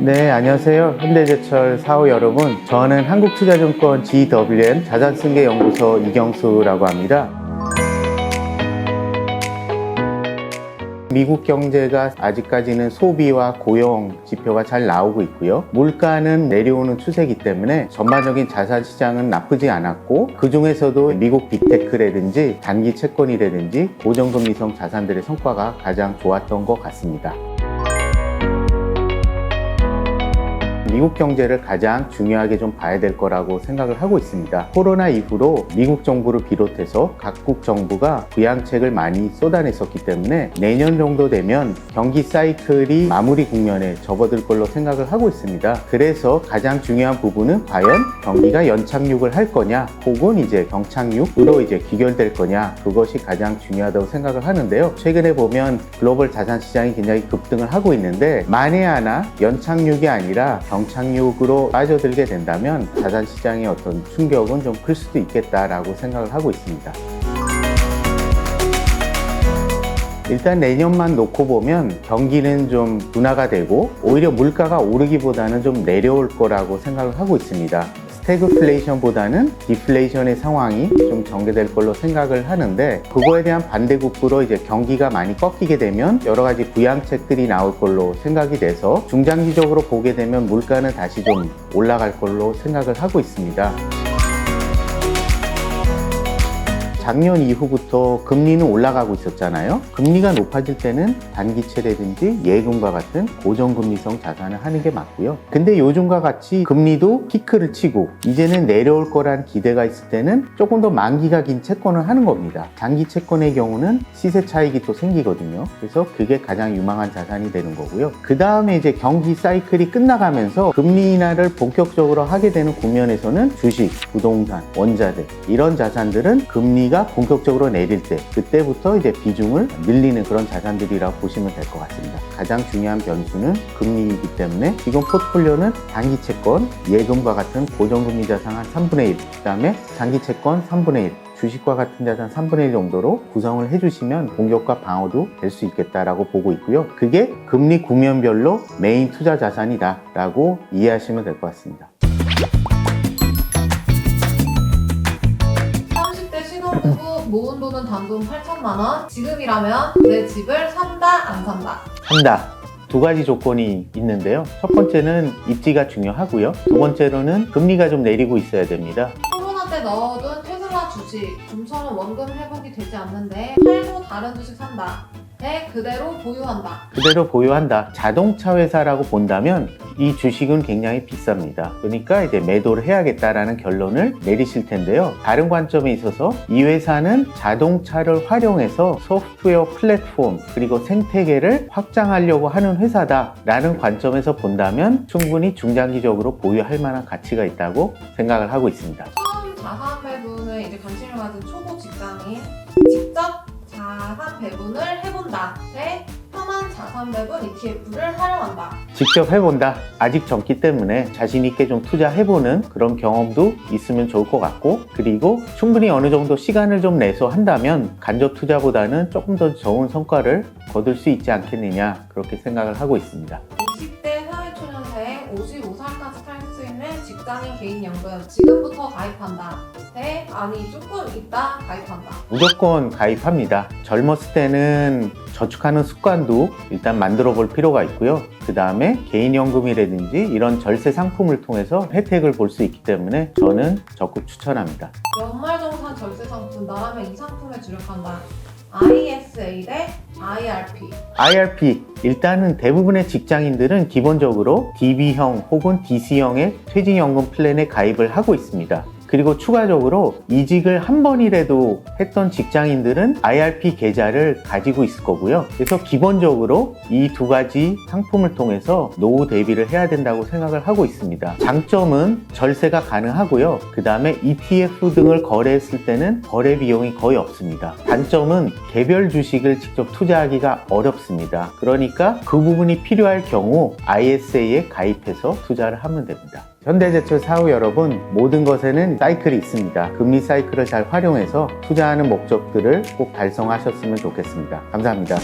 네, 안녕하세요. 현대제철 사후 여러분. 저는 한국투자증권 GWM 자산승계연구소 이경수라고 합니다. 미국 경제가 아직까지는 소비와 고용 지표가 잘 나오고 있고요. 물가는 내려오는 추세이기 때문에 전반적인 자산 시장은 나쁘지 않았고, 그 중에서도 미국 빅테크라든지 단기 채권이라든지 고정금리성 자산들의 성과가 가장 좋았던 것 같습니다. 미국 경제를 가장 중요하게 좀 봐야 될 거라고 생각을 하고 있습니다. 코로나 이후로 미국 정부를 비롯해서 각국 정부가 부양책을 많이 쏟아냈었기 때문에 내년 정도 되면 경기 사이클이 마무리 국면에 접어들 걸로 생각을 하고 있습니다. 그래서 가장 중요한 부분은 과연 경기가 연착륙을 할 거냐, 혹은 이제 경착륙으로 이제 귀결될 거냐, 그것이 가장 중요하다고 생각을 하는데요. 최근에 보면 글로벌 자산 시장이 굉장히 급등을 하고 있는데, 만에 하나 연착륙이 아니라 경착륙으로 빠져들게 된다면 자산 시장의 어떤 충격은 좀 클 수도 있겠다라고 생각을 하고 있습니다. 일단 내년만 놓고 보면 경기는 좀 둔화가 되고 오히려 물가가 오르기보다는 좀 내려올 거라고 생각을 하고 있습니다. 스태그플레이션보다는 디플레이션의 상황이 좀 전개될 걸로 생각을 하는데, 그거에 대한 반대급부로 이제 경기가 많이 꺾이게 되면 여러 가지 부양책들이 나올 걸로 생각이 돼서 중장기적으로 보게 되면 물가는 다시 좀 올라갈 걸로 생각을 하고 있습니다. 작년 이후부터 금리는 올라가고 있었잖아요. 금리가 높아질 때는 단기채라든지 예금과 같은 고정금리성 자산을 하는 게 맞고요. 근데 요즘과 같이 금리도 피크를 치고 이제는 내려올 거란 기대가 있을 때는 조금 더 만기가 긴 채권을 하는 겁니다. 장기 채권의 경우는 시세 차익이 또 생기거든요. 그래서 그게 가장 유망한 자산이 되는 거고요. 그 다음에 이제 경기 사이클이 끝나가면서 금리 인하를 본격적으로 하게 되는 국면에서는 주식, 부동산, 원자재 이런 자산들은 금리가 본격적으로 내릴 때, 그때부터 이제 비중을 늘리는 그런 자산들이라고 보시면 될 것 같습니다. 가장 중요한 변수는 금리이기 때문에 지금 포트폴리오는 단기 채권, 예금과 같은 고정금리 자산 한 3분의 1, 그 다음에 장기 채권 3분의 1, 주식과 같은 자산 3분의 1 정도로 구성을 해주시면 공격과 방어도 될 수 있겠다라고 보고 있고요. 그게 금리 국면별로 메인 투자 자산이다라고 이해하시면 될 것 같습니다. 신혼부부 모은 돈은 단돈 8천만 원. 지금이라면 내 집을 산다, 안 산다? 산다. 두 가지 조건이 있는데요. 첫 번째는 입지가 중요하고요. 두 번째로는 금리가 좀 내리고 있어야 됩니다. 코로나 때 넣어둔 테슬라 주식, 좀처럼 원금 회복이 되지 않는데 팔고 다른 주식 산다. 그대로 보유한다. 그대로 보유한다. 자동차 회사라고 본다면 이 주식은 굉장히 비쌉니다. 그러니까 이제 매도를 해야겠다라는 결론을 내리실 텐데요. 다른 관점에 있어서 이 회사는 자동차를 활용해서 소프트웨어 플랫폼 그리고 생태계를 확장하려고 하는 회사다라는 관점에서 본다면 충분히 중장기적으로 보유할 만한 가치가 있다고 생각을 하고 있습니다. 처음 자산 배분에 이제 관심을 가진 초보 직장인, 직접 자산 배분을 해본다. 편한 자산 배분 ETF를 활용한다. 직접 해본다. 아직 젊기 때문에 자신 있게 좀 투자해보는 그런 경험도 있으면 좋을 것 같고, 그리고 충분히 어느 정도 시간을 좀 내서 한다면 간접 투자보다는 조금 더 좋은 성과를 거둘 수 있지 않겠느냐, 그렇게 생각을 하고 있습니다. 20대 사회초년생 55살까지 탈 수 있는 직장인 개인연금 지금부터 가입한다. 아니 조금 있다 가입한다. 무조건 가입합니다. 젊었을 때는 저축하는 습관도 일단 만들어 볼 필요가 있고요. 그 다음에 개인연금이라든지 이런 절세 상품을 통해서 혜택을 볼 수 있기 때문에 저는 적극 추천합니다. 연말정산 절세 상품, 나라면 이 상품에 주력한다. ISA 대 IRP. IRP, 일단은 대부분의 직장인들은 기본적으로 DB형 혹은 DC형의 퇴직연금 플랜에 가입을 하고 있습니다. 그리고 추가적으로 이직을 한 번이라도 했던 직장인들은 IRP 계좌를 가지고 있을 거고요. 그래서 기본적으로 이 두 가지 상품을 통해서 노후 대비를 해야 된다고 생각을 하고 있습니다. 장점은 절세가 가능하고요. 그 다음에 ETF 등을 거래했을 때는 거래 비용이 거의 없습니다. 단점은 개별 주식을 직접 투자하기가 어렵습니다. 그러니까 그 부분이 필요할 경우 ISA에 가입해서 투자를 하면 됩니다. 현대제철 사후 여러분, 모든 것에는 사이클이 있습니다. 금리 사이클을 잘 활용해서 투자하는 목적들을 꼭 달성하셨으면 좋겠습니다. 감사합니다.